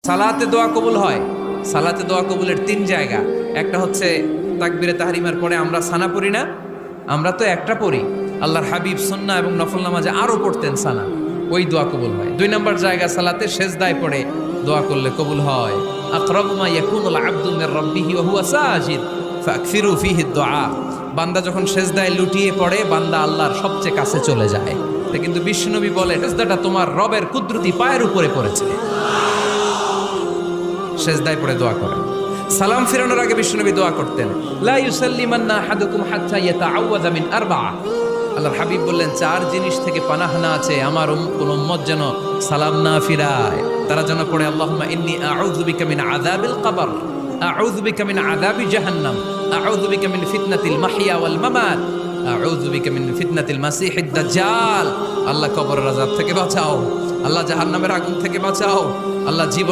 সালাতে দোয়া কবুল হয়। সালাতে দোয়া কবুলের তিন জায়গা। একটা হচ্ছে তাকবীরে তাহরিমার পরে আমরা সানা পড়ি না, আমরা তো একটা পড়ি, আল্লাহর হাবিব সুন্নাহ এবং নফল নামাজে আরো পড়তেন সানা, ওই দোয়া কবুল হয়। দুই নম্বর জায়গা সালাতে সেজদায় পড়ে দোয়া করলে কবুল হয়। আকরাবু মা ইয়াকুনুল আবদু মির রাব্বিহি ওয়া হুয়া সাজিদ ফাকসিরু ফীহি দুআ। বান্দা যখন সেজদায় লুটিয়ে পড়ে বান্দা আল্লাহর সবচেয়ে কাছে চলে যায়। তা কিন্তু বিশ্বনবী বলে সেজদাটা তোমার রবের কুদরতি পায়ের উপরে পড়েছে। সেজদায় পড়ে দোয়া করেন। সালাম ফিরানোর আগে বিশ্বনবী দোয়া করতেন, লা ইউসাল্লিমান্না আহাদুকুম হাত্তা ইয়াতাআওয়াযা মিন আরবা'a। আল্লাহর হাবিব বললেন, চার জিনিস থেকে পানাহ না আছে আমার কোন উম্মত যেন সালাম না ফিরায়। তারা যেন পড়ে আল্লাহুম্মা ইন্নী আউযু বিকা মিন আযাবিল কবর, আউযু বিকা মিন আযাবি জাহান্নাম, আউযু বিকা মিন ফিতনাতিল মাহইয়া ওয়াল মামাত, আউযু বিকা মিন ফিতনাতিল মাসিহিদ দাজ্জাল। আল্লাহ কবরের আযাব থেকে বাঁচাও, আল্লাহ জাহান্নামের আগুন থেকে বাঁচাও, আল্লাহ জীবন